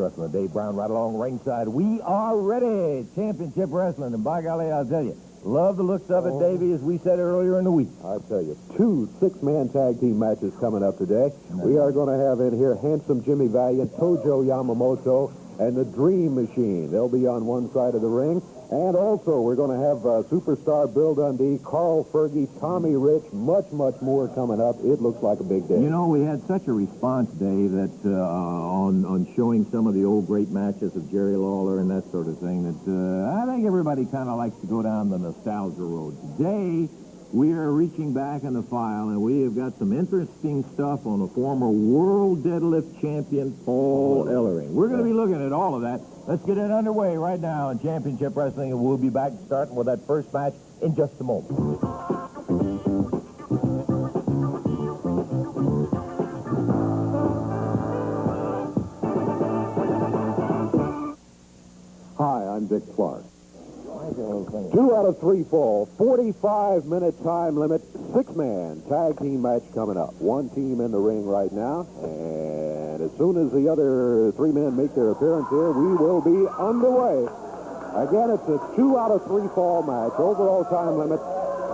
Wrestling. Dave Brown right along ringside. We are ready. Championship Wrestling. And by golly, I'll tell you, love the looks of it, Davey, as we said earlier in the week. I tell you, 2 6-man tag team matches coming up today. We are going to have in here Handsome Jimmy Valiant, Tojo Yamamoto, and the Dream Machine. They'll be on one side of the ring. And also, we're going to have superstar Bill Dundee, Carl Fergie, Tommy Rich, much more coming up. It looks like a big day. You know, we had such a response, Dave, that on showing some of the old great matches of Jerry Lawler and that sort of thing, that I think everybody kind of likes to go down the nostalgia road. Today, we are reaching back in the file, and we have got some interesting stuff on the former world deadlift champion, Paul Ellering. We're going to be looking at all of that. Let's get it underway right now in Championship Wrestling, and we'll be back starting with that first match in just a moment. Hi, I'm Dick Clark. 2 out of 3 fall, 45-minute time limit, 6-man tag team match coming up. One team in the ring right now, and as soon as the other 3 men make their appearance here, we will be underway. Again, it's a 2 out of 3 fall match. Overall time limit,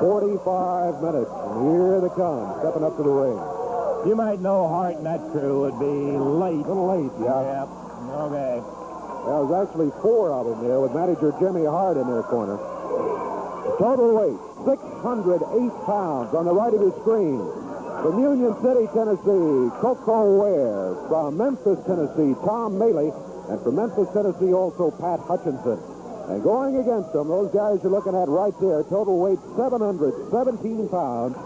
45 minutes. And here they come, stepping up to the ring. You might know Hart and that crew would be late. A little late, yeah. Yep. Okay. There was actually 4 of them there with manager Jimmy Hart in their corner. Total weight, 608 pounds on the right of your screen. From Union City, Tennessee, Coco Ware. From Memphis, Tennessee, Tom Maley. And from Memphis, Tennessee, also Pat Hutchinson. And going against them, those guys you're looking at right there, total weight 717 pounds.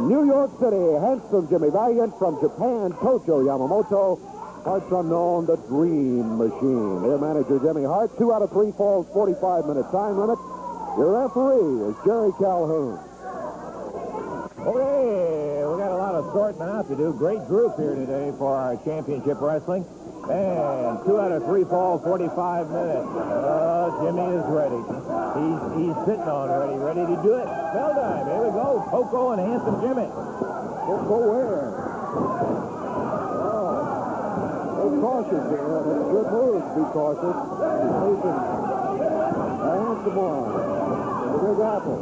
New York City, Handsome Jimmy Valiant. From Japan, Tojo Yamamoto. Parts unknown, the Dream Machine. Their manager, Jimmy Hart. 2 out of 3 falls, 45-minute time limit. Your referee is Jerry Calhoun. Okay, we got a lot of sorting out to do. Great group here today for our Championship Wrestling. And 2 out of 3 fall, 45 minutes. Jimmy is ready. He's sitting on ready to do it. Bell time. Here we go. Coco and Handsome Jimmy. Coco Ware. Cautious there. That's a good move to be cautious. He's facing a handsome one. The Big Apple.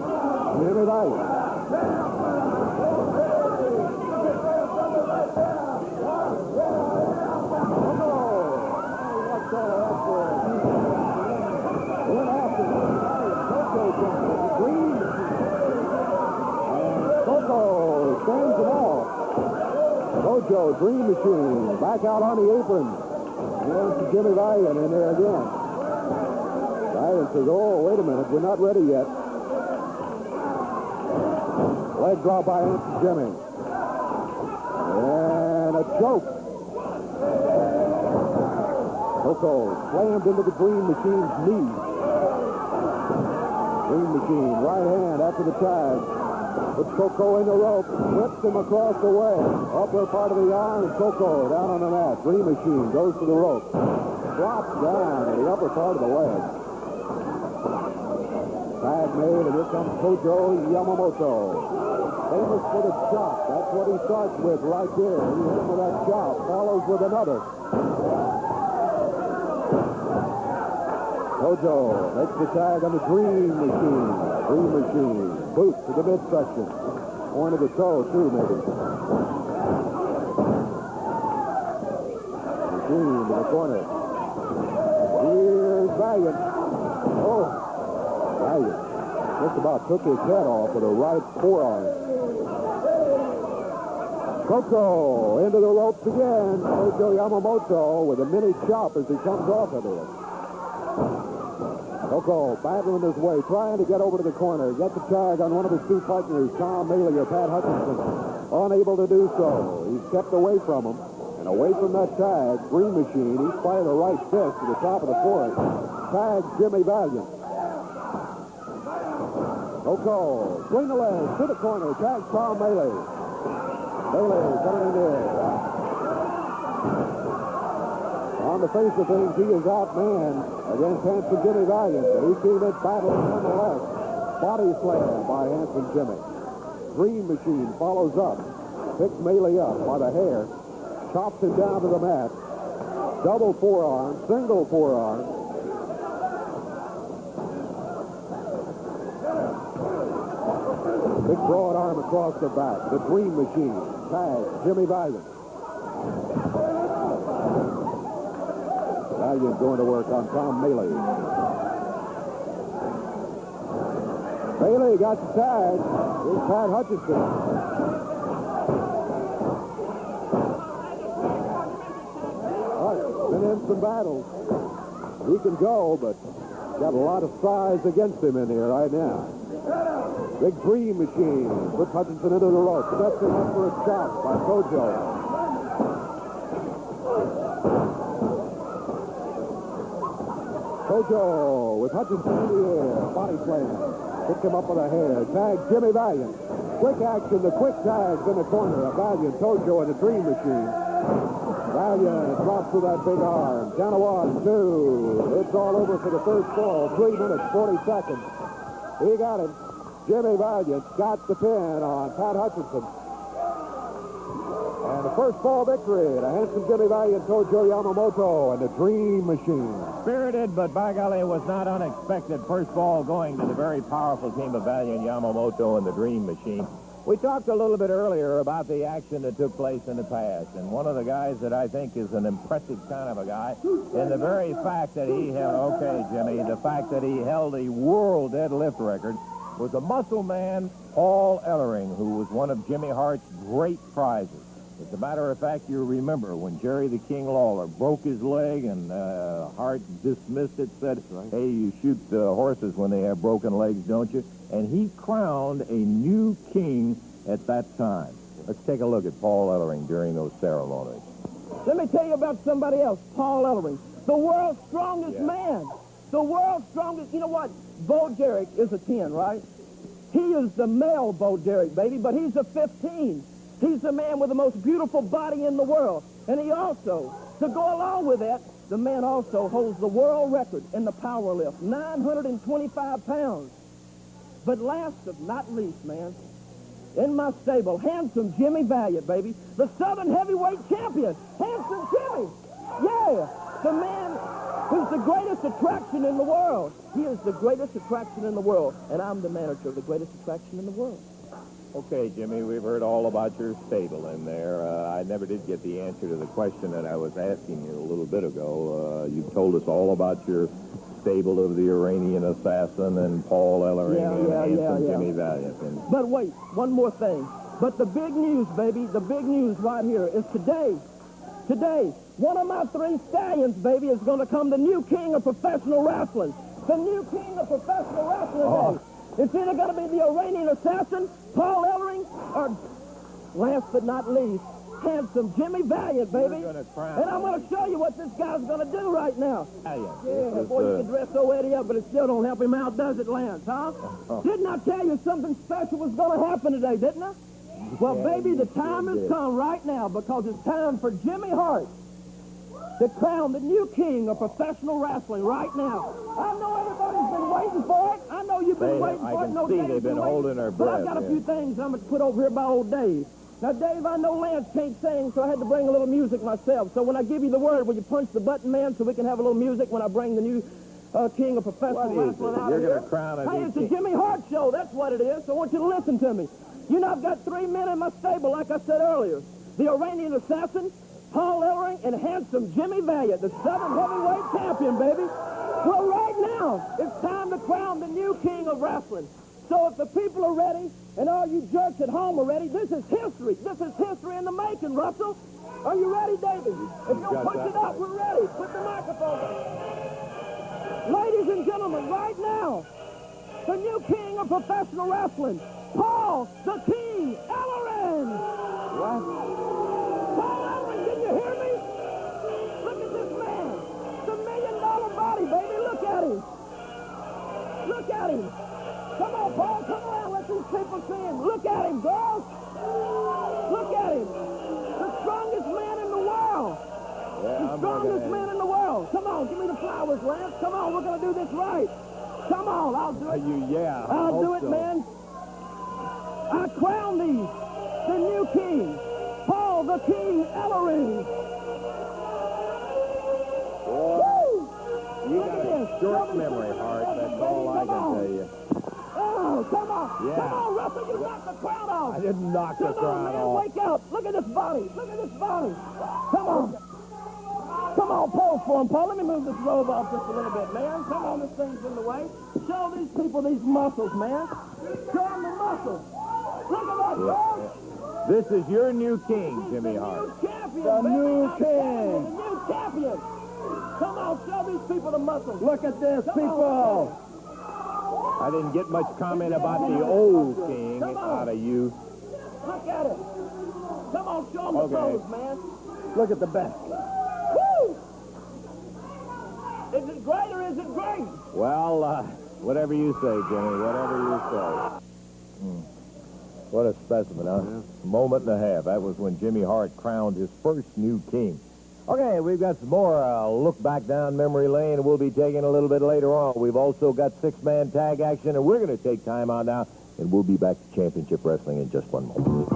Jimmy Valiant. Coco stands them off. Tojo, Dream Machine, back out on the apron. There's Jimmy Valiant in there again. Valiant says, oh, wait a minute, we're not ready yet. Leg drop by Jimmy. And a choke. Coco slammed into the Dream Machine's knee. Dream Machine, right hand after the tag. Puts Coco in the rope, whips him across the way. Upper part of the arm, and Coco down on the mat. Dream Machine goes to the rope. Drops down in the upper part of the leg. Tag made, and here comes Tojo Yamamoto. Famous for the chop. That's what he starts with right there. He hit him with that chop. Follows with another. Tojo makes the tag on the Dream Machine. Dream Machine. Boot to the midsection. Point of the toe, too, maybe. Machine to the corner. Here's Valiant. Oh, Valiant just about took his head off with a right forearm. Coco into the ropes again. Tojo Yamamoto with a mini chop as he comes off of it. Coco battling his way, trying to get over to the corner, get the tag on one of his 2 partners, Tom Maley or Pat Hutchinson. Unable to do so. He's kept away from him. And away from that tag, Dream Machine, he's fired a right fist to the top of the forehead. Tags Jimmy Valiant. Coco, swing the leg to the corner, tags Tom Maley. Maley coming in there. On the face of things, he is outmanned against Handsome Jimmy Valiant. He came in battling nonetheless. Body slam by Handsome Jimmy. Dream Machine follows up. Picks Maley up by the hair. Chops him down to the mat. Double forearm, single forearm. Big broad arm across the back. The Dream Machine. Tag, Jimmy Valiant. Valiant going to work on Tom Mealy. Mealy got the tag. Here's Pat Hutchinson. Been in some battles. He can go, but got a lot of size against him in here right now. Big Dream Machine puts Hutchinson into the rope. Sets him up for a shot by Kojo. Kojo with Hutchinson in the air. Body slam. Picks him up with a hair. Tag Jimmy Valiant. Quick action. The quick tags in the corner of Valiant, Kojo, and the Dream Machine. Valiant drops to that big arm. Down to 1, 2. It's all over for the first fall. 3 minutes, 40 seconds. He got him. Jimmy Valiant got the pin on Pat Hutchinson. And the first fall victory, the handsome Jimmy Valiant, Tojo Yamamoto, and the Dream Machine. Spirited, but by golly, it was not unexpected. First ball going to the very powerful team of Valiant, Yamamoto, and the Dream Machine. We talked a little bit earlier about the action that took place in the past, and one of the guys that I think is an impressive kind of a guy, in the very fact that he held, okay, Jimmy, the fact that he held the world deadlift record was a muscle man, Paul Ellering, who was one of Jimmy Hart's great prizes. As a matter of fact, you remember when Jerry the King Lawler broke his leg and Hart dismissed it, said, hey, you shoot horses when they have broken legs, don't you? And he crowned a new king at that time. Let's take a look at Paul Ellering during those ceremonies. Let me tell you about somebody else, Paul Ellering, the world's strongest man. The world's strongest. You know what? Bo Derek is a 10, right? He is the male Bo Derek, baby, but he's a 15. He's the man with the most beautiful body in the world. And he also, to go along with that, the man also holds the world record in the power lift, 925 pounds. But last but not least, man, in my stable, handsome Jimmy Valiant, baby, the Southern Heavyweight Champion, handsome Jimmy. Yeah, the man who's the greatest attraction in the world. He is the greatest attraction in the world, and I'm the manager of the greatest attraction in the world. Okay, Jimmy, we've heard all about your stable in there. I never did get the answer to the question that I was asking you a little bit ago. You told us all about your stable of the Iranian Assassin and Paul Ellering and Jimmy Valiant. But wait, one more thing. But the big news, baby, the big news right here is today, one of my 3 stallions, baby, is going to come the new king of professional wrestling. The new king of professional wrestling, baby. It's either going to be the Iranian Assassin, Paul Ellering, or, last but not least, handsome Jimmy Valiant, baby. And I'm going to show you what this guy's going to do right now. Yeah, boy, you can dress so Eddie up, but it still don't help him out, does it, Lance, huh? Didn't I tell you something special was going to happen today, didn't I? Well, baby, the time has come right now because it's time for Jimmy Hart to crown the new king of professional wrestling right now. I know everybody's been waiting for it. I know you've been waiting for it. I can see they've been holding their breath. But I've got a few things I'm going to put over here by old Dave. Now, Dave, I know Lance can't sing, so I had to bring a little music myself. So when I give you the word, will you punch the button, man, so we can have a little music when I bring the new king of professional wrestling out of here? You're going to crown a Hey, it's the Jimmy Hart Show. That's what it is. So I want you to listen to me. You know, I've got 3 men in my stable, like I said earlier. The Iranian Assassin, Paul Ellering, and handsome Jimmy Valiant, the Southern Heavyweight Champion, baby. Well, right now, it's time to crown the new king of wrestling. So if the people are ready, and all you jerks at home are ready, this is history. This is history in the making, Russell. Are you ready, David? If you'll punch it up, we're ready. Put the microphone on. Ladies and gentlemen, right now, the new king of professional wrestling, Paul the King Ellering. What? Paul Ellering, did you hear me? Look at this man. The $1 million body, baby. Look at him. Look at him. Come on, Paul. Come around. Let these people see him. Look at him, girls. Look at him. The strongest man in the world. The strongest man in the world. Come on, give me the flowers, Lance. Come on, we're going to do this right. Come on, I'll do it. I'll do it, man. I crown thee the new king, Paul the King Ellering. You got a short memory, Hart. That's all I can tell you. Oh, come on. Yeah. Come on, Russell. You knocked the crowd off. I didn't knock the Come on, crowd man. off. Wake up. Look at this body. Look at this body. Come on. Come on, pose for him, Paul. Let me move this robe off just a little bit, man. Come on, this thing's in the way. Show these people these muscles, man. Show them the muscles. Look at that, dog. This is your new king, Jimmy Hart. New champion, The baby. new I'm telling you, king. The new champion. Come on, show these people the muscles. Look at this, Come people. I didn't get much comment about the old king out of you. Look at it. Come on, show them the pose, man. Look at the back. Woo! Is it great or is it great? Well, whatever you say, Jimmy, whatever you say. What a specimen, huh? Yeah. Moment and a half. That was when Jimmy Hart crowned his first new king. Okay, we've got some more look back down memory lane we'll be taking a little bit later on. We've also got six-man tag action, and we're going to take time out now, and we'll be back to championship wrestling in just one moment.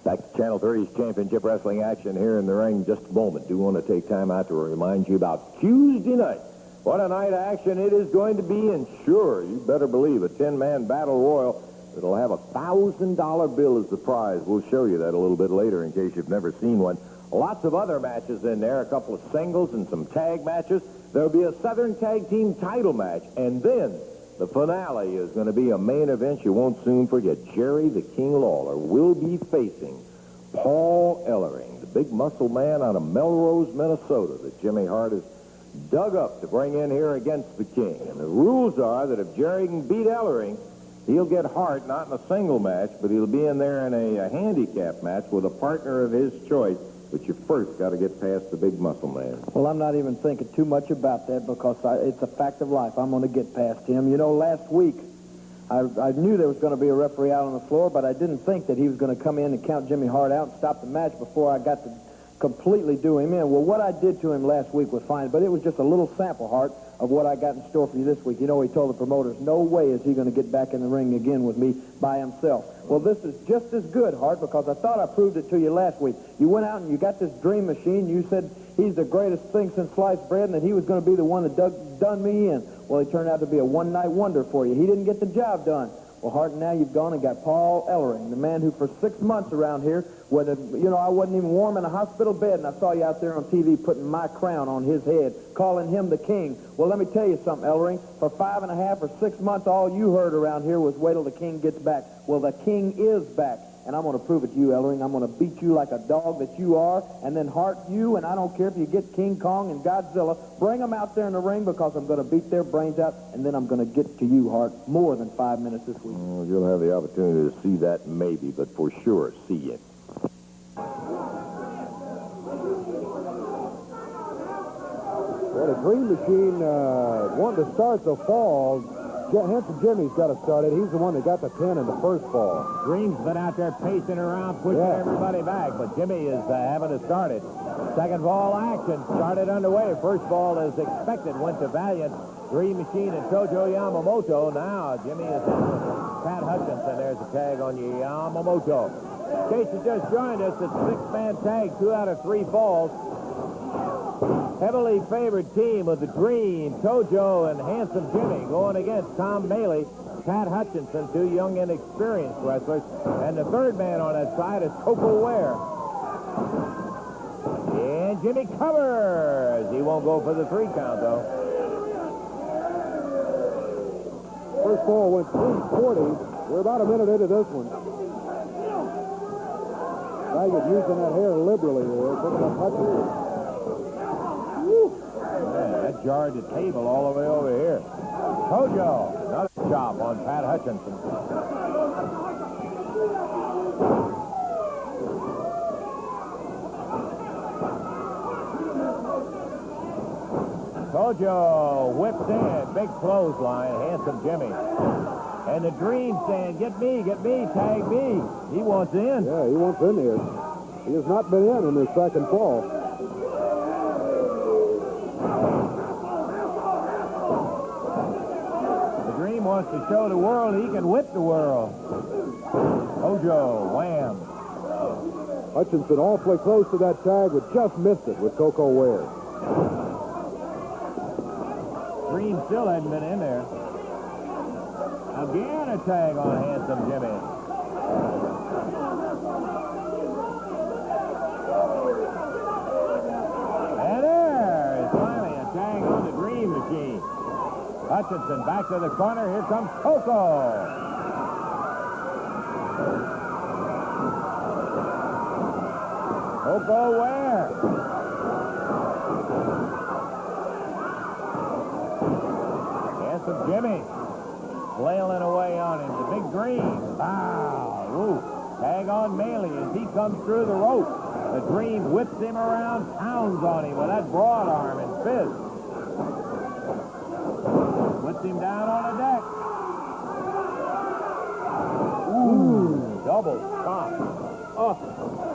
Back to Channel 3's championship wrestling action here in the ring in just a moment. Do want to take time out to remind you about Tuesday night. What a night of action it is going to be, and sure, you better believe a 10-man battle royal that'll have a $1,000 bill as the prize. We'll show you that a little bit later in case you've never seen one. Lots of other matches in there, a couple of singles and some tag matches. There'll be a Southern Tag Team title match, and then the finale is going to be a main event you won't soon forget. Jerry the King Lawler will be facing Paul Ellering, the big muscle man out of Melrose, Minnesota that Jimmy Hart has dug up to bring in here against the King. And the rules are that if Jerry can beat Ellering, he'll get Hart, not in a single match, but he'll be in there in a handicap match with a partner of his choice. But you first got to get past the big muscle man. Well, I'm not even thinking too much about that because it's a fact of life. I'm going to get past him. You know, last week, I knew there was going to be a referee out on the floor, but I didn't think that he was going to come in and count Jimmy Hart out and stop the match before I got to completely do him in. Well, what I did to him last week was fine, but it was just a little sample, Hart, of what I got in store for you this week. You know, he told the promoters, no way is he going to get back in the ring again with me by himself. Well, this is just as good, Hart, because I thought I proved it to you last week. You went out and you got this dream machine. You said he's the greatest thing since sliced bread and that he was going to be the one that done me in. Well, he turned out to be a one-night wonder for you. He didn't get the job done. Well, Hart, now you've gone and got Paul Ellering, the man who for 6 months around here, when I wasn't even warm in a hospital bed, and I saw you out there on TV putting my crown on his head, calling him the king. Well, let me tell you something, Ellering. For 5.5 or 6 months, all you heard around here was wait till the king gets back. Well, the king is back. And I'm going to prove it to you, Ellering. I'm going to beat you like a dog that you are. And then Hart, you, and I don't care if you get King Kong and Godzilla, bring them out there in the ring because I'm going to beat their brains out. And then I'm going to get to you, Hart, more than 5 minutes this week. Well, you'll have the opportunity to see that maybe, but for sure, see it. Well, the Dream Machine wanted to start the fall. Handsome Jimmy's got to start it. He's the one that got the pin in the first fall. Dream's been out there pacing around, pushing everybody back, but Jimmy is having to start it. Second ball action started underway. First ball, as expected, went to Valiant. Dream Machine and Tojo Yamamoto. Now Jimmy is in with Pat Hutchinson. There's a tag on Yamamoto. In case you just joined us, it's a six-man tag, 2 out of 3 falls. Heavily favored team of the Dream, Tojo and Handsome Jimmy going against Tom Bailey, Pat Hutchinson, 2 young and experienced wrestlers. And the third man on that side is Coco Ware. And Jimmy covers. He won't go for the 3 count, though. First ball went 340. We're about a minute into this one. Baggett using that hair liberally there, picking up Hutchinson. Man, that jarred the table all the way over here. Tojo, another chop on Pat Hutchinson. Tojo whips in, big clothesline, Handsome Jimmy. And the Dream saying, get me, tag me. He wants in. Yeah, he wants in here. He has not been in his second fall. wants to show the world he can whip the world. Ojo, wham. Hutchinson awfully close to that tag, but just missed it with Coco Ware. Green still hadn't been in there. Again a tag on Handsome Jimmy. And there is finally a tag on the Dream Machine. Hutchinson back to the corner. Here comes Coco. Coco Ware. Handsome Jimmy flailing away on him. The big Dream. Wow. Ooh. Tag on Maley as he comes through the rope. The Dream whips him around, pounds on him with that broad arm and fist. Puts him down on the deck. Ooh. Double stop. Oh,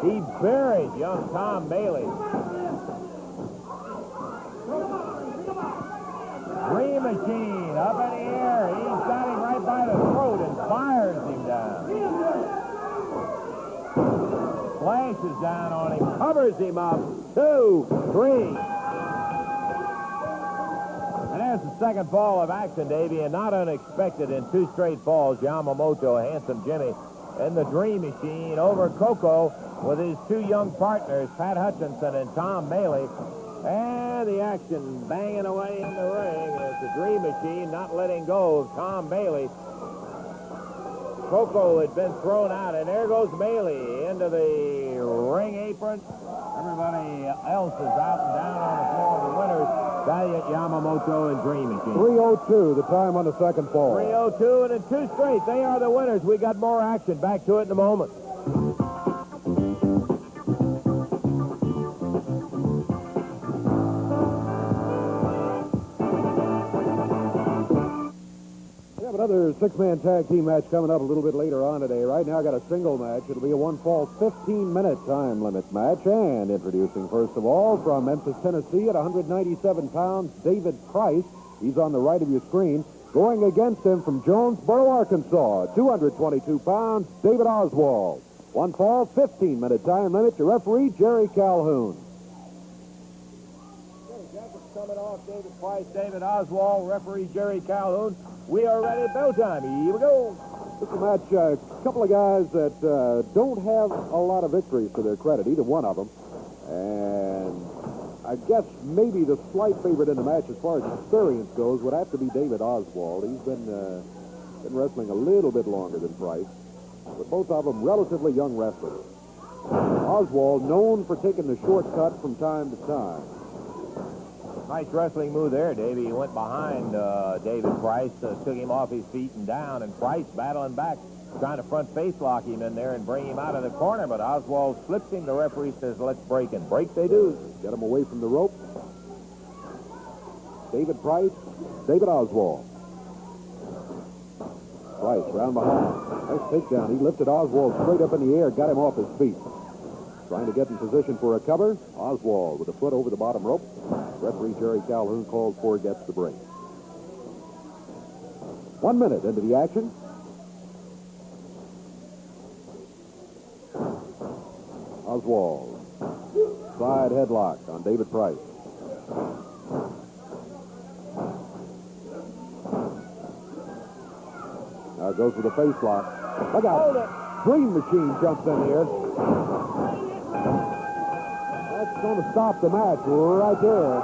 he buried young Tom Bailey. Dream Machine up in the air. He's got him right by the throat and fires him down. Flashes down on him, covers him up. 2, 3. And there's the second fall of action, Davey, and not unexpected in 2 straight falls. Yamamoto, Handsome Jimmy, and the Dream Machine over Coco with his 2 young partners, Pat Hutchinson and Tom Maley. And the action banging away in the ring as the Dream Machine not letting go of Tom Bailey. Coco had been thrown out, and there goes Bailey into the ring apron. Everybody else is out and down on the floor. The winners, Valiant, Yamamoto, and Dream Machine. 3:02, the time on the second fall. 3:02, and in 2 straight, they are the winners. We got more action. Back to it in a moment. Another 6-man tag team match coming up a little bit later on today. Right now, I got a single match. It'll be a 1-fall, 15-minute time limit match. And introducing, first of all, from Memphis, Tennessee, at 197 pounds, David Price. He's on the right of your screen. Going against him from Jonesboro, Arkansas, 222 pounds, David Oswald. 1-fall, 15-minute time limit. Your referee, Jerry Calhoun. Jackets coming off. David Price, David Oswald, referee Jerry Calhoun. We are ready. Bell time. Here we go. This is a match, a couple of guys that don't have a lot of victories to their credit, either one of them. And I guess maybe the slight favorite in the match as far as experience goes would have to be David Oswald. He's been wrestling a little bit longer than Price, but both of them relatively young wrestlers. Oswald known for taking the shortcut from time to time. Nice wrestling move there, Davey. He went behind David Price, took him off his feet and down, and Price battling back, trying to front face lock him in there and bring him out of the corner, but Oswald slips him. The referee says, let's break, and break they do. Get him away from the rope. David Price, David Oswald. Price round behind. Nice takedown. He lifted Oswald straight up in the air, got him off his feet. Trying to get in position for a cover. Oswald with a foot over the bottom rope. Referee Jerry Calhoun calls for, gets the break. 1 minute into the action. Oswald. Side headlock on David Price. Now it goes with a face lock. Look out. Dream Machine jumps in here. That's going to stop the match right there.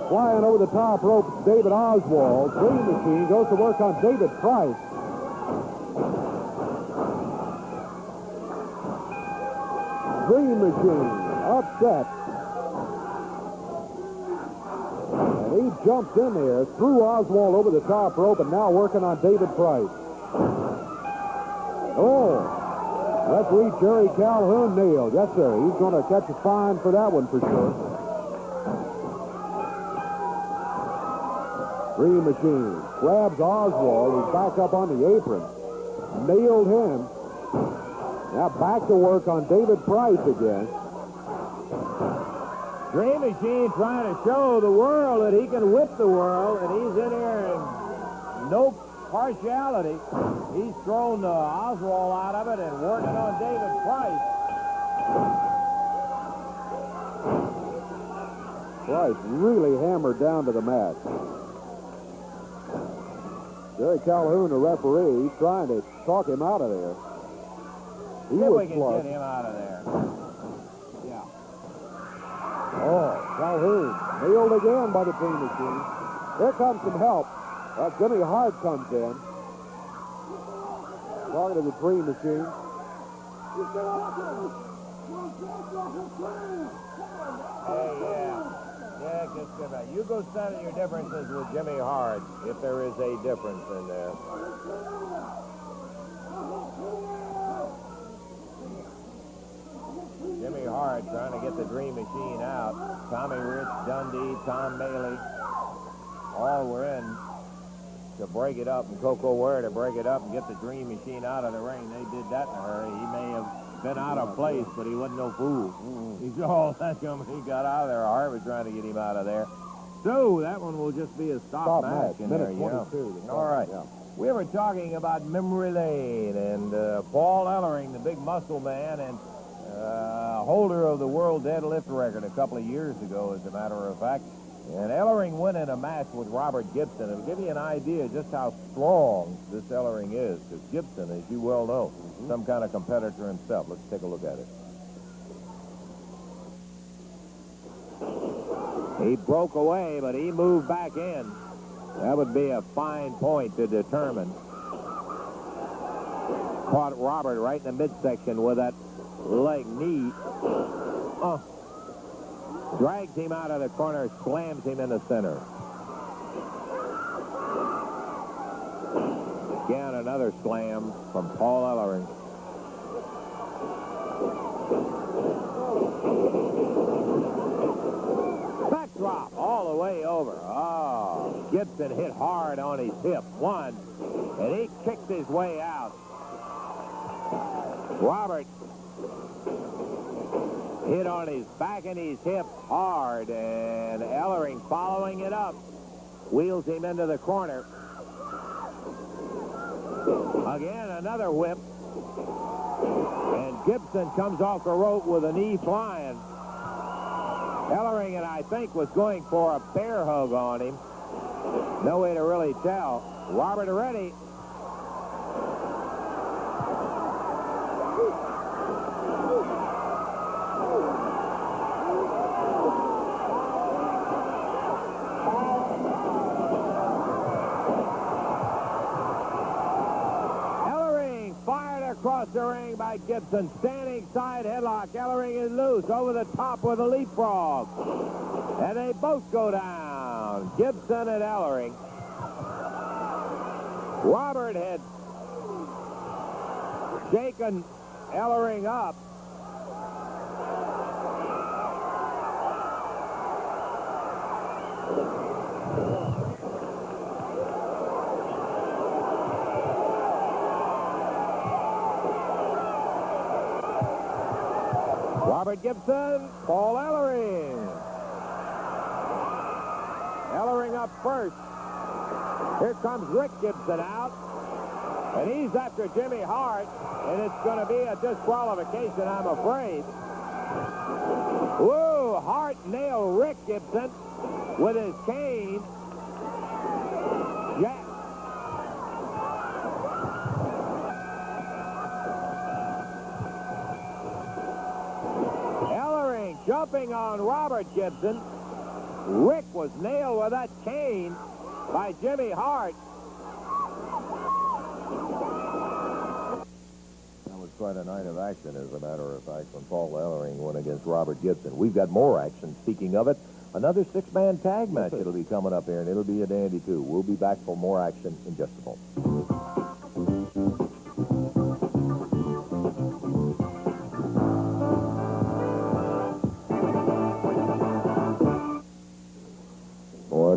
Flying over the top rope, David Oswald. Dream Machine goes to work on David Price. Dream Machine upset. And he jumps in there, threw Oswald over the top rope, and now working on David Price. Oh. Referee Jerry Calhoun nailed. Yes, sir. He's going to catch a fine for that one for sure. Dream Machine grabs Oswald. He's back up on the apron. Nailed him. Now back to work on David Price again. Dream Machine trying to show the world that he can whip the world, and he's in here and no partiality. He's thrown Oswald out of it and working on David Price. Price really hammered down to the mat. Jerry Calhoun, the referee, he's trying to talk him out of there. He See if was we can flush. get him out of there. Yeah. Oh, Calhoun nailed again by the Dream Machine. Here comes some help. Jimmy Hart comes in. Talking to the Dream Machine. Hey, yeah. Yeah, just give it. You go settle your differences with Jimmy Hart, if there is a difference in there. Jimmy Hart trying to get the Dream Machine out. Tommy Rich, Dundee, Tom Bailey, all were in to break it up, and Coco Ware to break it up and get the Dream Machine out of the ring. They did that in a hurry. He may have been out of place, but he wasn't no fool. He saw that coming. He got out of there. Hart was trying to get him out of there. So that one will just be a stop match in there. Minute 22. All right. Yeah. We were talking about memory lane, and Paul Ellering, the big muscle man, and holder of the world deadlift record a couple of years ago, as a matter of fact. And Ellering went in a match with Robert Gibson. It'll give you an idea just how strong this Ellering is, because Gibson, as you well know, some kind of competitor himself. Let's take a look at it. He broke away, but he moved back in. That would be a fine point to determine. Caught Robert right in the midsection with that leg knee. Drags him out of the corner, slams him in the center. Again, another slam from Paul Ellering. Backdrop all the way over. Oh, Gibson hit hard on his hip. One, and he kicked his way out. Robert hit on his back and his hip hard, and Ellering following it up. Wheels him into the corner. Again, another whip. And Gibson comes off the rope with a knee flying. Ellering, and I think, was going for a bear hug on him. No way to really tell. Robert ready. Across the ring by Gibson. Standing side headlock. Ellering is loose. Over the top with a leapfrog. And they both go down. Gibson and Ellering. Robert had shaken Ellering up. Robert Gibson, Paul Ellering. Ellering up first. Here comes Rick Gibson out. And he's after Jimmy Hart. And it's going to be a disqualification, I'm afraid. Whoa, Hart nailed Rick Gibson with his cane. Yeah. Jumping on Robert Gibson. Rick was nailed with that cane by Jimmy Hart. That was quite a night of action, as a matter of fact, when Paul Ellering went against Robert Gibson. We've got more action. Speaking of it, another six-man tag match that'll be coming up here, and it'll be a dandy, too. We'll be back for more action in just a moment.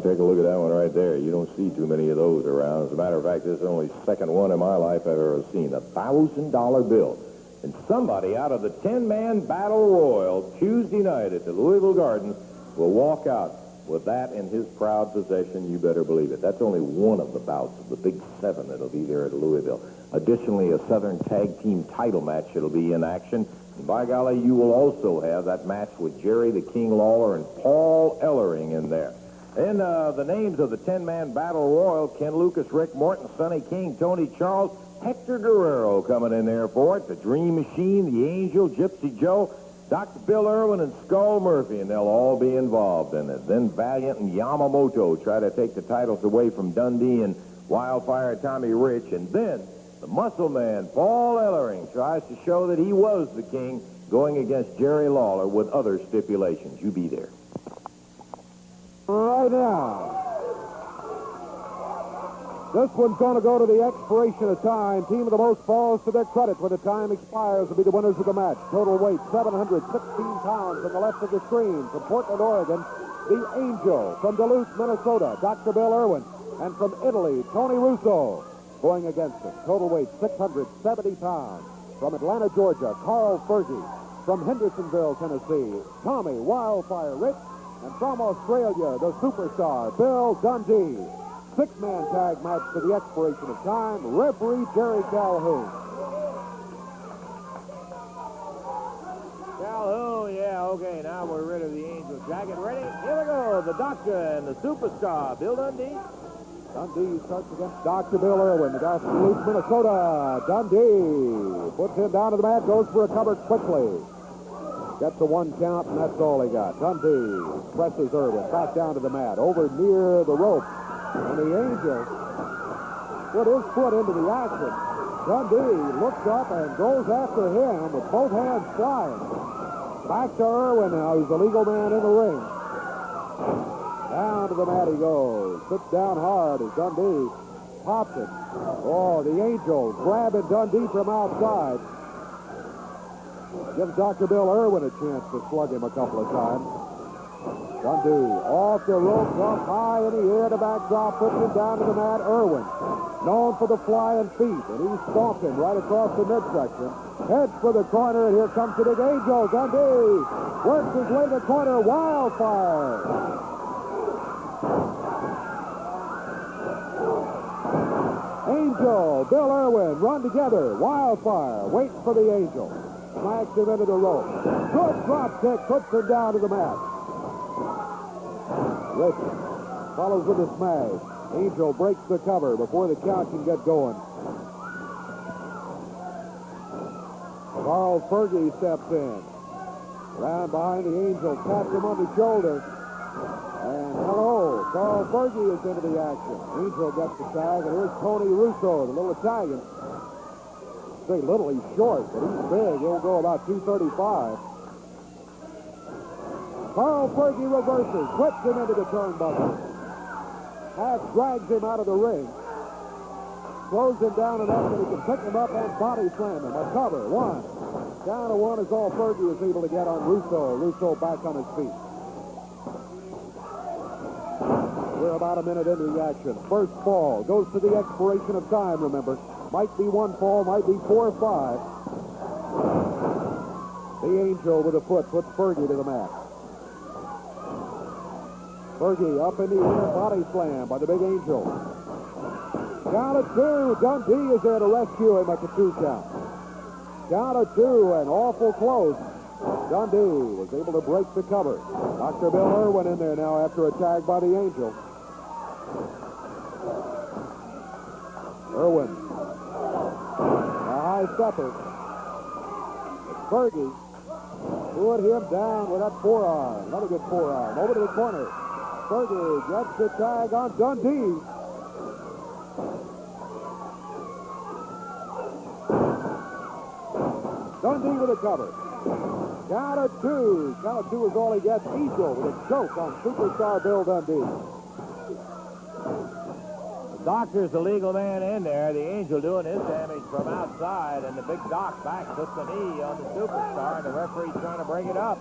Take a look at that one right there. You don't see too many of those around. As a matter of fact, this is the only second one in my life I've ever seen. A $1,000 bill. And somebody out of the 10-man battle royal Tuesday night at the Louisville Gardens will walk out with that in his proud possession, you better believe it. That's only one of the bouts of the big 7 that'll be there at Louisville. Additionally, a Southern Tag Team title match that'll be in action. And by golly, you will also have that match with Jerry the King Lawler and Paul Ellering in there. And the names of the 10-man Battle Royal: Ken Lucas, Rick Morton, Sonny King, Tony Charles, Hector Guerrero coming in there for it. The Dream Machine, the Angel, Gypsy Joe, Dr. Bill Irwin, and Skull Murphy, and they'll all be involved in it. Then Valiant and Yamamoto try to take the titles away from Dundee and Wildfire Tommy Rich. And then the Muscle Man, Paul Ellering, tries to show that he was the king, going against Jerry Lawler with other stipulations. You be there. Right now, this one's going to go to the expiration of time. Team of the most falls to their credit when the time expires will be the winners of the match. Total weight, 716 pounds on the left of the screen. From Portland, Oregon, the Angel. From Duluth, Minnesota, Dr. Bill Irwin. And from Italy, Tony Russo going against him. Total weight, 670 pounds. From Atlanta, Georgia, Carl Fergie. From Hendersonville, Tennessee, Tommy Wildfire Rich. And from Australia, the superstar, Bill Dundee. 6-man tag match to the expiration of time. Referee Jerry Calhoun. Calhoun, yeah, okay, now we're rid of the Angel jacket. Ready? Here we go. The Doctor and the superstar, Bill Dundee. Dundee starts against Dr. Bill Irwin, the guy from Duluth, Minnesota. Dundee puts him down to the mat, goes for a cover quickly. Gets a 1 count, and that's all he got. Dundee presses Irwin back down to the mat, over near the rope. And the Angel put his foot into the action. Dundee looks up and goes after him with both hands flying. Back to Irwin now, who's the legal man in the ring. Down to the mat he goes. Sits down hard as Dundee pops it. Oh, the Angel grabbing Dundee from outside. Gives Dr. Bill Irwin a chance to slug him a couple of times. Dundee off the rope, up high in the air, the backdrop, puts him down to the mat. Irwin, known for the flying feet, and he stomped him right across the midsection. Heads for the corner, and here comes the big Angel. Dundee works his way to the corner. Wildfire. Angel, Bill Irwin run together. Wildfire waits for the Angel. Smacks him into the rope. Good drop kick, puts him down to the mat. Rich follows with a smash. Angel breaks the cover before the count can get going. Carl Fergie steps in. Round behind the Angel, taps him on the shoulder. And hello, Carl Fergie is into the action. Angel gets the tag, and here's Tony Russo, the little Italian. Say little, he's short, but he's big. He'll go about 235. Carl Fergie reverses, whips him into the turnbuckle. Half drags him out of the ring. Throws him down enough that he can pick him up and body slam him. A cover, 1. Down to 1 is all Fergie is able to get on Russo. Russo back on his feet. We're about a minute into the action. First fall goes to the expiration of time, remember. Might be 1 fall, might be 4 or 5. The Angel with a foot puts Fergie to the mat. Fergie up in the air, body slam by the big Angel. Count of 2. Dundee is there to rescue him at the 2 count. Count of 2 and awful close. Dundee was able to break the cover. Dr. Bill Irwin in there now after a tag by the Angel. Irwin. A high stepper. Fergie put him down with that forearm. Another good forearm. Over to the corner. Fergie gets the tag on Dundee. Dundee with a cover. Count of 2. Count of 2 is all he gets. Angel with a choke on superstar Bill Dundee. The Doctor's the legal man in there. The Angel doing his damage from outside, and the big Doc back puts the knee on the superstar, and the referee's trying to bring it up.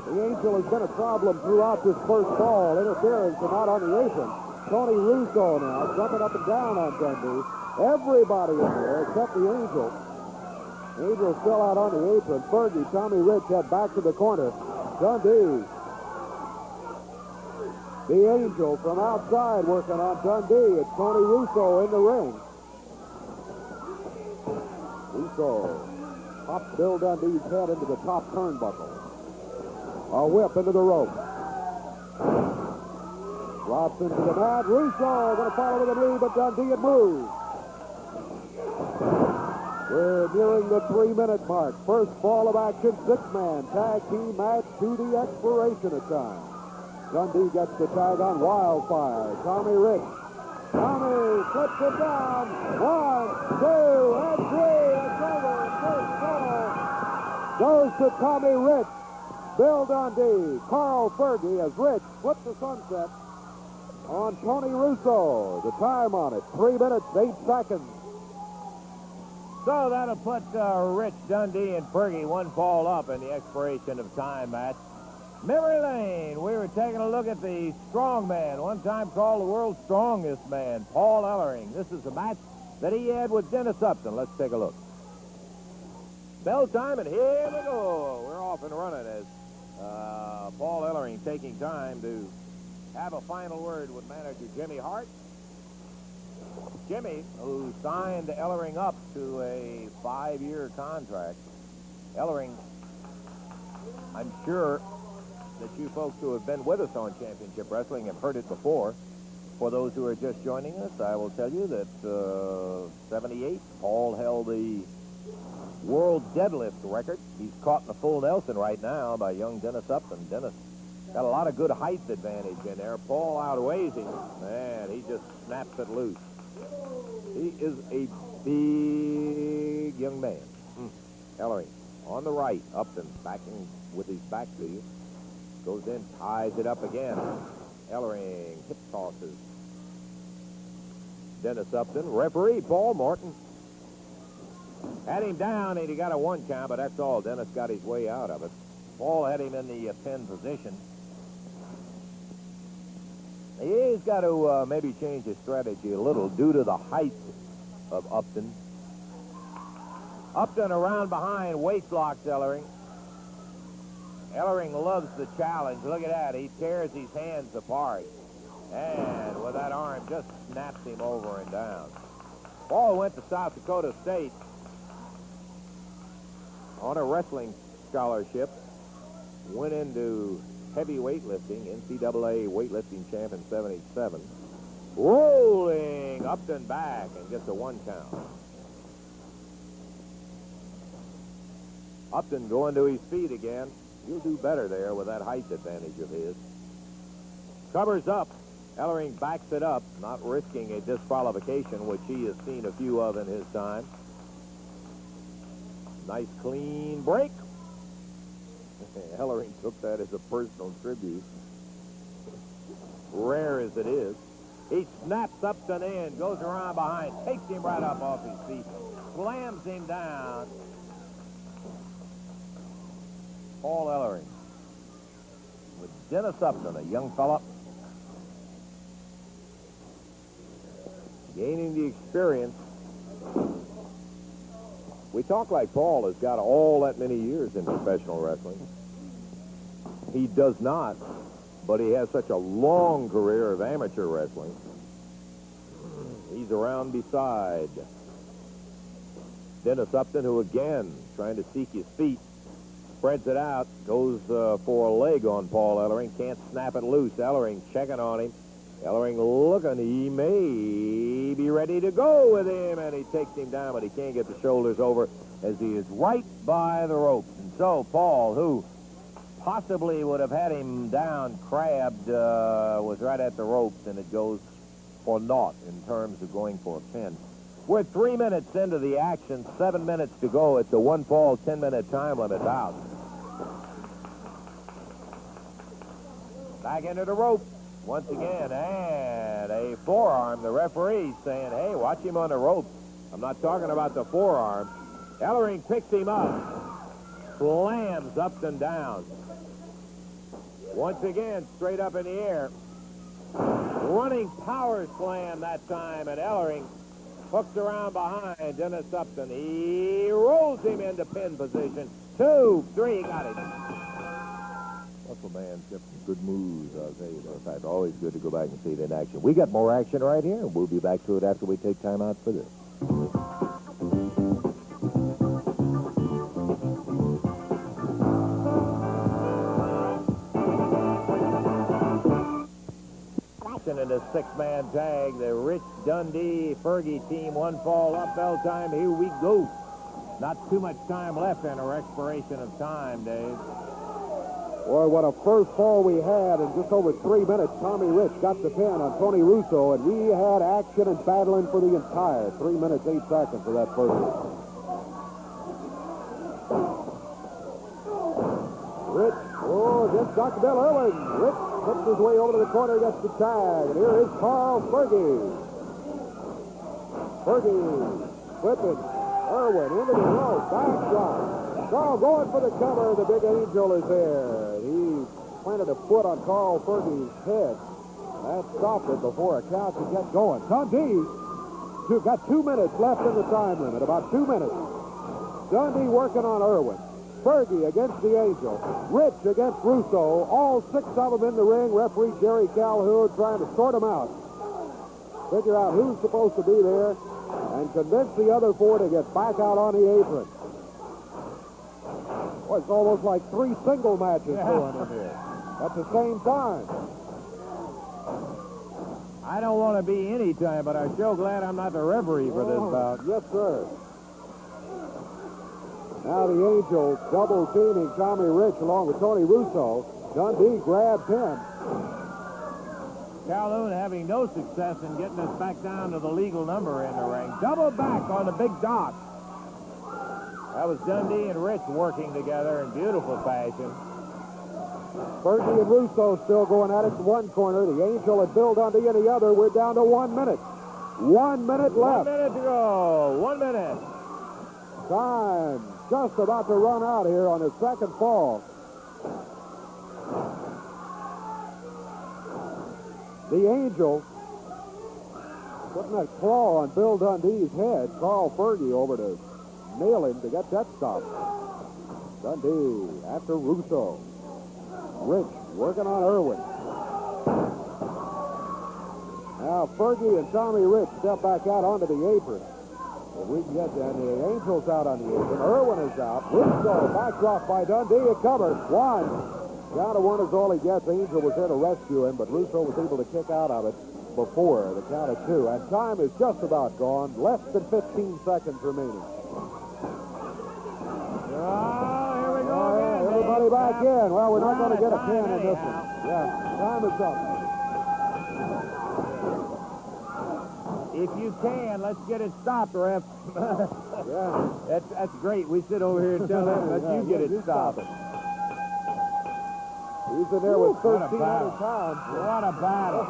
The Angel has been a problem throughout this first ball. Interference and not on the apron. Tony Russo now jumping up and down on Dundee. Everybody in there except the Angel. Angel still out on the apron. Fergie, Tommy Rich head back to the corner. Dundee The Angel from outside working on Dundee. It's Tony Russo in the ring. Russo pops Bill Dundee's head into the top turnbuckle. A whip into the rope. Drops into the mat. Russo going to follow with a knee, but Dundee had moved. We're nearing the 3-minute mark. First ball of action, 6-man tag team match to the expiration of time. Dundee gets the tag on Wildfire. Tommy Rich. Tommy flips it down. 1, 2, and 3. It's over. First ball goes to Tommy Rich. Bill Dundee. Carl Fergie as Rich flips the sunset on Tony Russo. The time on it, 3 minutes, 8 seconds. So that'll put Rich, Dundee, and Fergie one fall up in the expiration of time match. Memory lane, we were taking a look at the strong man, one time called the world's strongest man, Paul Ellering. This is a match that he had with Dennis Upton. Let's take a look. Bell time, and here we go. We're off and running as Paul Ellering taking time to have a final word with manager Jimmy Hart. Jimmy, who signed Ellering up to a 5-year contract. Ellering, I'm sure that you folks who have been with us on Championship Wrestling have heard it before. For those who are just joining us, I will tell you that 78, Paul held the world deadlift record. He's caught in the full Nelson right now by young Dennis Upton. Dennis got a lot of good height advantage in there. Paul outweighs him. Man, he just snaps it loose. He is a big young man. Ellering on the right. Upton backing with his back to you. Goes in, ties it up again. Ellering hip tosses Dennis Upton. Referee Paul Morton had him down, and he got a 1 count, but that's all. Dennis got his way out of it. Paul had him in the pin position. He's got to maybe change his strategy a little due to the height of Upton. Upton around behind, waist locks Ellering. Ellering loves the challenge. Look at that. He tears his hands apart. And with that arm, just snaps him over and down. Paul went to South Dakota State on a wrestling scholarship. Went into heavy weightlifting, NCAA weightlifting champ in 77. Rolling Upton back and gets a 1 count. Upton going to his feet again. He'll do better there with that height advantage of his. Covers up. Ellering backs it up, not risking a disqualification, which he has seen a few of in his time. Nice clean break. Ellering took that as a personal tribute. Rare as it is. He snaps Upton in, goes around behind, takes him right up off his feet, slams him down. Paul Ellering with Dennis Upton, a young fella, gaining the experience. We talk like Paul has got all that many years in professional wrestling. He does not, but he has such a long career of amateur wrestling. He's around beside Dennis Upton, who again, trying to seek his feet, spreads it out, goes for a leg on Paul Ellering, can't snap it loose. Ellering checking on him. Ellering looking, he may be ready to go with him, and he takes him down, but he can't get the shoulders over as he is right by the ropes. And so Paul, who possibly would have had him down, crabbed, was right at the ropes, and it goes for naught in terms of going for a pin. We're 3 minutes into the action, 7 minutes to go. It's a 1-fall, 10-minute time limit out. Back into the rope once again, and a forearm. The referee's saying, hey, watch him on the rope. I'm not talking about the forearm. Ellering picks him up, slams Upton down. Once again, straight up in the air. Running power slam that time, and Ellering hooks around behind Dennis Upton. He rolls him into pin position. 2, 3, got it. Muscle man's got some good moves, I'll tell you that. In fact, always good to go back and see it in action. We got more action right here, and we'll be back to it after we take time out for this. In a six-man tag, the Rich Dundee Fergie team, one fall up, bell time. Here we go. Not too much time left in our expiration of time, Dave. Boy, what a first fall we had in just over 3 minutes. Tommy Rich got the pin on Tony Russo, and we had action and battling for the entire 3 minutes, 8 seconds of that first one. Rich, against Dr. Bill Irwin. Rich puts his way over to the corner, gets the tag, and here is Carl Fergie. Fergie flipping. Irwin into the rope, back shot. Carl going for the cover. The big Angel is there. He planted a foot on Carl Fergie's head. That stopped it before a count could get going. Dundee got 2 minutes left in the time limit, about 2 minutes. Dundee working on Irwin. Fergie against the Angel. Rich against Russo. All 6 of them in the ring. Referee Jerry Calhoun trying to sort them out. Figure out who's supposed to be there and convince the other 4 to get back out on the apron. Well, it's almost like 3 single matches going in here at the same time. I don't want to be any time, but I'm sure glad I'm not the referee for this bout. Yes, sir. Now the Angel double teaming Tommy Rich along with Tony Russo. Dundee grabbed him. Calhoun having no success in getting us back down to the legal number in the ring. Double back on the big dot. That was Dundee and Rich working together in beautiful fashion. Fergie and Russo still going at it in one corner. The Angel and Bill Dundee in the other. We're down to 1 minute. 1 minute left. 1 minute to go. 1 minute. Time just about to run out here on his second fall. The Angel putting that claw on Bill Dundee's head. Carl Fergie over to nail him to get that stop. Dundee after Russo. Rich working on Irwin. Now Fergie and Tommy Rich step back out onto the apron. If we can get there, the Angel's out on the apron. Irwin is out. Russo backdrop by Dundee. It covered. 1. Down to 1 is all he gets. Angel was there to rescue him, but Russo was able to kick out of it before the count of 2. And time is just about gone. Less than 15 seconds remaining. Here we go again. Everybody back in. Well, we're not going to get a pin in this one. Yeah, time is up. If you can, let's get it stopped, ref. Yeah. That's great. We sit over here and tell them, let you get it stopped. He's in there with 1,300 pounds. What a battle.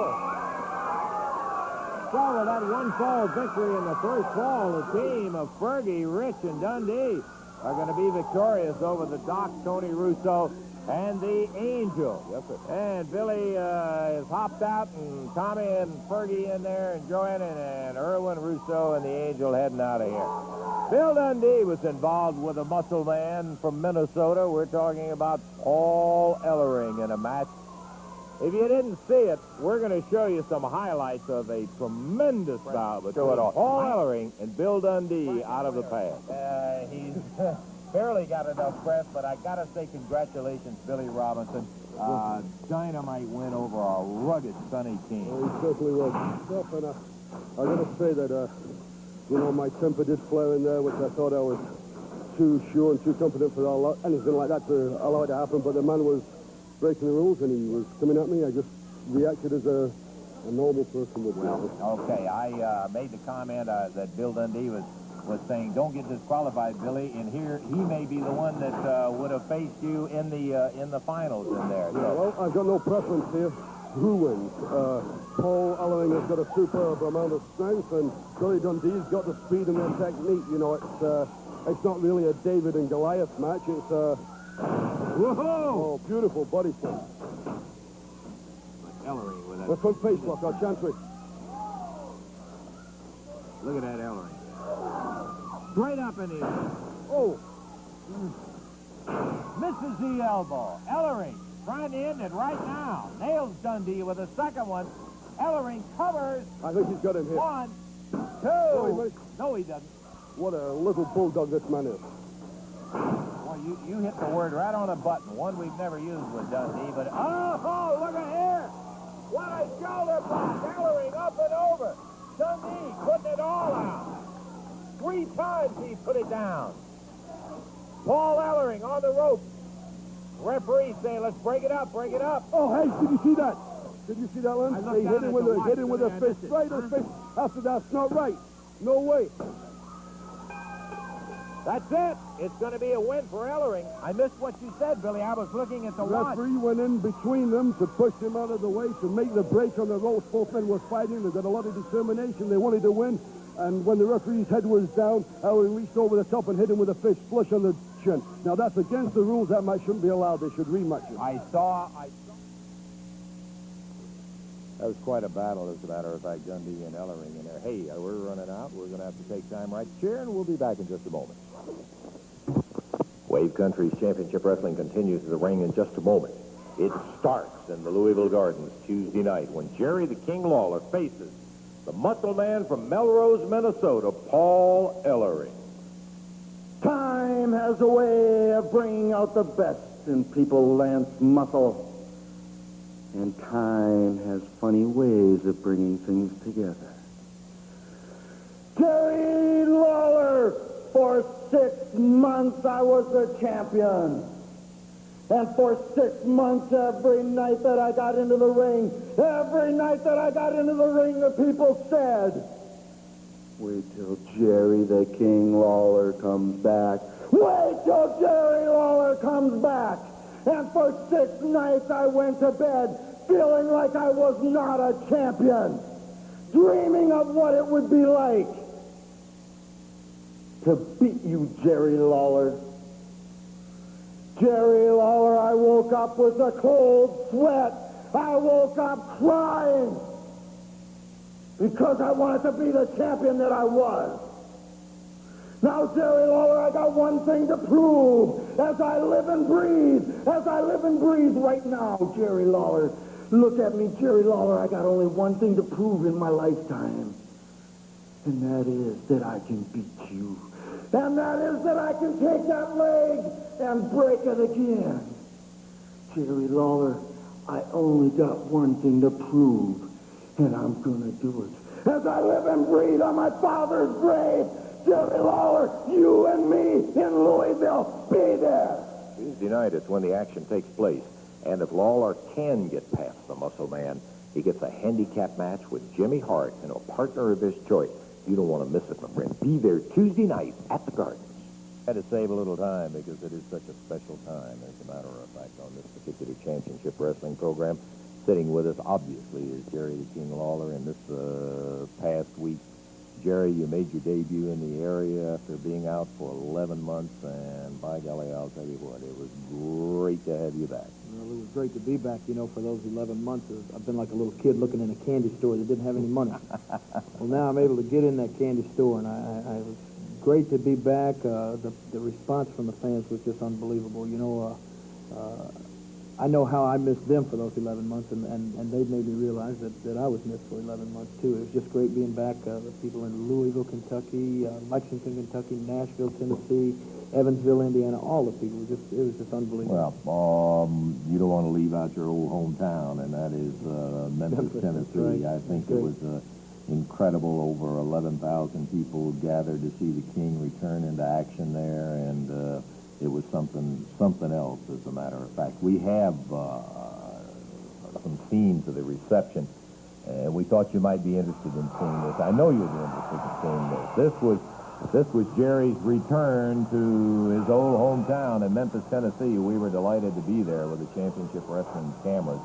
So with that one fall victory in the first fall, the team of Fergie, Rich, and Dundee are going to be victorious over the Doc, Tony Russo, and the Angel. Yes, sir. And Billy is hopped out, and Tommy and Fergie in there enjoying it, and Irwin, Russo, and the Angel heading out of here. Bill Dundee was involved with a muscle man from Minnesota. We're talking about Paul Ellering in a match. If you didn't see it, we're going to show you some highlights of a tremendous bout between Paul Ellering and Bill Dundee out of the past. He's barely got enough press, but I got to say congratulations, Billy Robinson. Dynamite win over a rugged, sunny team. Well, he certainly was tough, and I got to say that, my temper did flare in there, which I thought I was too sure and too confident for anything like that to allow it to happen, but the man was breaking the rules, and he was coming at me. I just reacted as a normal person would. Okay, I made the comment that Bill Dundee was saying, don't get disqualified, Billy, and here he may be the one that would have faced you in the finals in there. Yeah, well, I've got no preference here. Who wins? Paul Ellering has got a superb amount of strength, and Billy Dundee's got the speed and the technique. It's not really a David and Goliath match. It's Whoa! Beautiful body shot. Ellering with that. The front face lock, our chantry. Look at that Ellering. Straight up in the air. Oh! Misses the elbow. Ellering trying to end it right now. Nails Dundee with a second one. Ellering covers. I think he's got him here. 1, 2. wait. No, he doesn't. What a little bulldog this man is. Well, you hit the word right on a button. One we've never used with Dundee, but oh, look at here! What a shoulder block! Ellering up and over. Dundee putting it all out. 3 times he put it down. Paul Ellering on the rope. Referee saying, let's break it up, break it up. Oh, hey, did you see that? Did you see that one? I looked They down hit at him with the a watch hit him with a and I fist, missed it. right in the face. After that's not right. No way. That's it. It's going to be a win for Ellering. I missed what you said, Billy. I was looking at the The watch. referee went in between them to push him out of the way to make the break on the ropes. Both men were fighting. They got a lot of determination. They wanted to win. And when the referee's head was down, Ellering reached over the top and hit him with a fist flush on the chin. Now, that's against the rules. That match shouldn't be allowed. They should rematch it. I saw. That was quite a battle, as a matter of fact, Dundee and Ellering in there. Hey, we're running out. We're going to have to take time right here, and we'll be back in just a moment. Wave Country's Championship Wrestling continues to the ring in just a moment. It starts in the Louisville Gardens Tuesday night when Jerry the King Lawler faces the muscle man from Melrose, Minnesota, Paul Ellering. Time has a way of bringing out the best in people, Lance Muscle. And time has funny ways of bringing things together. Jerry Lawler, for 6 months I was the champion. And for 6 months, every night that I got into the ring, the people said, wait till Jerry the King Lawler comes back. Wait till Jerry Lawler comes back. And for 6 nights I went to bed feeling like I was not a champion, dreaming of what it would be like to beat you, Jerry Lawler. Jerry Lawler, I woke up with a cold sweat. I woke up crying because I wanted to be the champion that I was. Now, Jerry Lawler, I got one thing to prove as I live and breathe right now, Jerry Lawler. Look at me, Jerry Lawler. I got only one thing to prove in my lifetime, and that is that I can beat you. And that is that I can take that leg and break it again. Jerry Lawler, I only got one thing to prove, and I'm going to do it. As I live and breathe on my father's grave, Jerry Lawler, you and me in Louisville, be there. Tuesday night is when the action takes place. And if Lawler can get past the Muscle Man, he gets a handicap match with Jimmy Hart and a partner of his choice. You don't want to miss it, my friend. Be there Tuesday night at the Gardens. Had to save a little time because it is such a special time, as a matter of fact, on this particular championship wrestling program. Sitting with us, obviously, is Jerry the King Lawler. In this past week, Jerry, you made your debut in the area after being out for 11 months, and by golly, I'll tell you what, it was great to have you back. Well, it was great to be back, you know, for those 11 months. I've been like a little kid looking in a candy store that didn't have any money. Well, now I'm able to get in that candy store, and I was great to be back. The response from the fans was just unbelievable. You know, I know how I missed them for those 11 months, and they made me realize that I was missed for 11 months, too. It was just great being back. The people in Louisville, Kentucky, Lexington, Kentucky, Nashville, Tennessee, Evansville, Indiana, all the people. It was just unbelievable. Well, you don't want to leave out your old hometown, and that is Memphis, Tennessee. Right. I think it was incredible. Over 11,000 people gathered to see the King return into action there, and it was something else, as a matter of fact. We have some scenes of the reception, and we thought you might be interested in seeing this. I know you'll be interested in seeing this. This was Jerry's return to his old hometown in Memphis, Tennessee. We were delighted to be there with the Championship Wrestling cameras.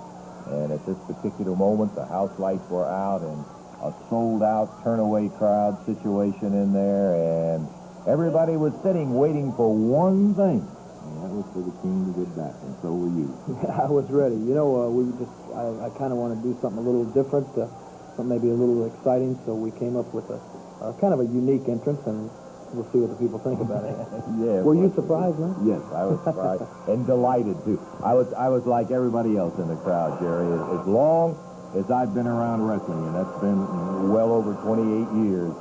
And at this particular moment, the house lights were out and a sold-out turn-away crowd situation in there, and everybody was sitting waiting for one thing, and that was for the King to get back, and so were you. I was ready. You know, I kind of want to do something a little different, something maybe a little exciting, so we came up with a kind of a unique entrance, and We'll see what the people think about it. Yeah. Were you surprised, man? Yes, I was surprised and delighted too. I was like everybody else in the crowd, Jerry. As long as I've been around wrestling, and that's been well over 28 years,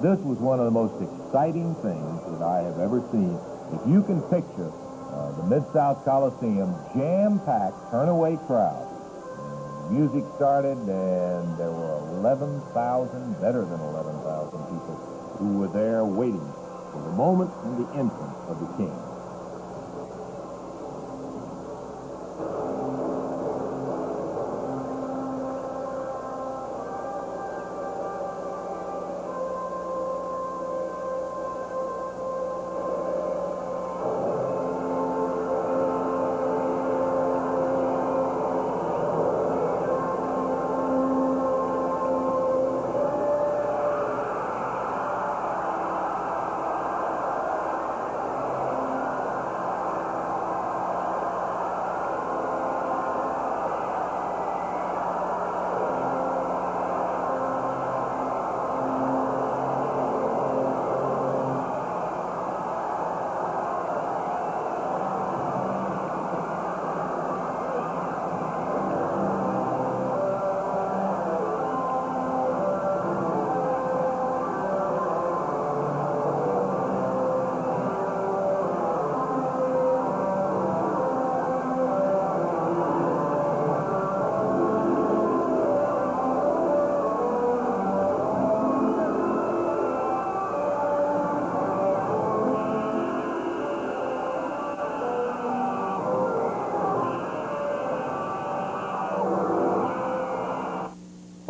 this was one of the most exciting things that I have ever seen. If you can picture the Mid-South Coliseum jam-packed, turn-away crowd. The music started, and there were 11,000, better than 11,000 people who were there waiting for the moment and the entrance of the king.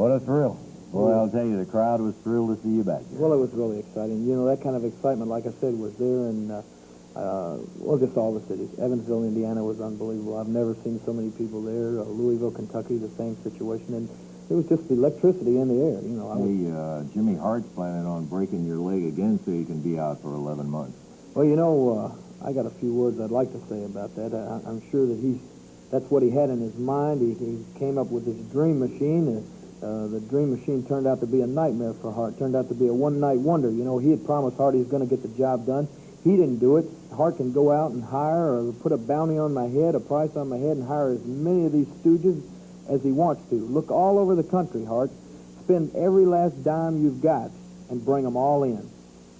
What a thrill. Boy, I'll tell you, the crowd was thrilled to see you back here. Well, it was really exciting. You know, that kind of excitement, like I said, was there in, well, just all the cities. Evansville, Indiana was unbelievable. I've never seen so many people there. Louisville, Kentucky, the same situation. And it was just electricity in the air. You know, Jimmy Hart's planning on breaking your leg again so you can be out for 11 months. Well, you know, I got a few words I'd like to say about that. I'm sure that that's what he had in his mind. He came up with this dream machine, and the dream machine turned out to be a nightmare for Hart. Turned out to be a one-night wonder. You know, he had promised Hart he was going to get the job done. He didn't do it. Hart can go out and hire or put a bounty on my head, a price on my head, and hire as many of these stooges as he wants to. Look all over the country, Hart. Spend every last dime you've got and bring them all in,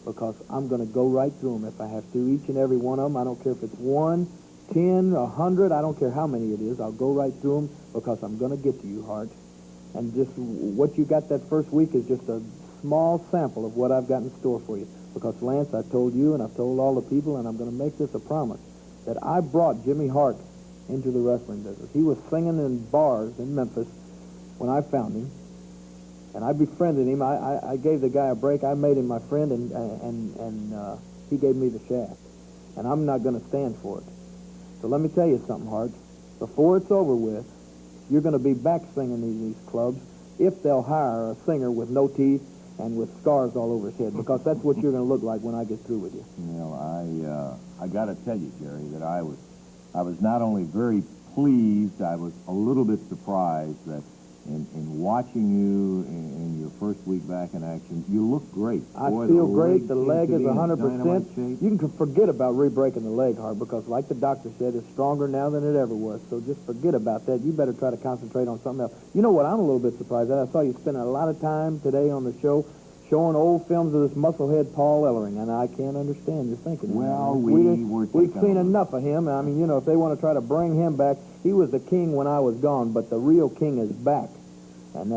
because I'm going to go right through them if I have to, each and every one of them. I don't care if it's 1, 10, 100. I don't care how many it is. I'll go right through them because I'm going to get to you, Hart. And just what you got that first week is just a small sample of what I've got in store for you. Because, Lance, I told you and I've told all the people, and I'm going to make this a promise, that I brought Jimmy Hart into the wrestling business. He was singing in bars in Memphis when I found him, and I befriended him. I gave the guy a break. I made him my friend, and he gave me the shaft. And I'm not going to stand for it. So let me tell you something, Hart. Before it's over with, you're going to be back singing in these clubs if they'll hire a singer with no teeth and with scars all over his head, because that's what you're going to look like when I get through with you. Well, I got to tell you, Jerry, that I was not only very pleased, I was a little bit surprised that in watching you in your first week back in action, you look great. I Boy, feel great. The seems leg to is be in 100%. dynamite shape. You can forget about re-breaking the leg, Hart, because like the doctor said, it's stronger now than it ever was. So just forget about that. You better try to concentrate on something else. You know what I'm a little bit surprised at? I saw you spending a lot of time today on the show showing old films of this musclehead Paul Ellering, and I can't understand your thinking. Well, we've seen enough of him. I mean, you know, if they want to try to bring him back, he was the king when I was gone, but the real king is back. And,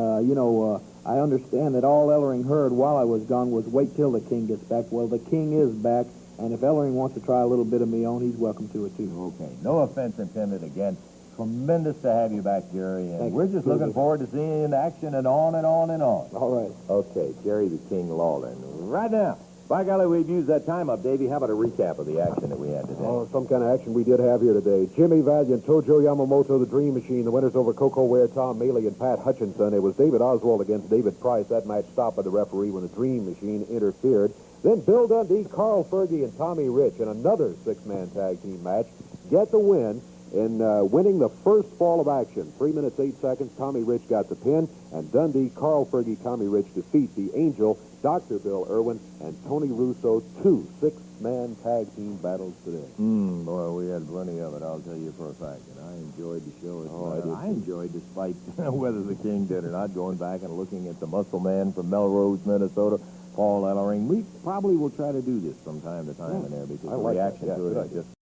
I understand that all Ellering heard while I was gone was wait till the king gets back. Well, the king is back, and if Ellering wants to try a little bit of me on, he's welcome to it, too. Okay. No offense intended again. Tremendous to have you back, Jerry, and we're just looking forward to seeing you in action and on and on and on. All right. Okay, Jerry the King Lawler. And right now, by golly, we've used that time up, Davey. How about a recap of the action that we had today? Oh, some kind of action we did have here today. Jimmy Valiant, Tojo Yamamoto, the Dream Machine. The winners over Coco Ware, Tom Maley, and Pat Hutchinson. It was David Oswald against David Price. That match stopped by the referee when the Dream Machine interfered. Then Bill Dundee, Carl Fergie, and Tommy Rich in another six-man tag team match get the win In winning the first fall of action, 3 minutes, 8 seconds, Tommy Rich got the pin, and Dundee, Carl Fergie, Tommy Rich defeat the Angel, Dr. Bill Irwin, and Tony Russo, 2 six-man tag team battles today. Boy, we had plenty of it, I'll tell you for a fact. And I enjoyed the show. I enjoyed, despite whether the King did or not, going back and looking at the Muscle Man from Melrose, Minnesota, Paul Ellering. We probably will try to do this from time to time in there because the reaction to it is just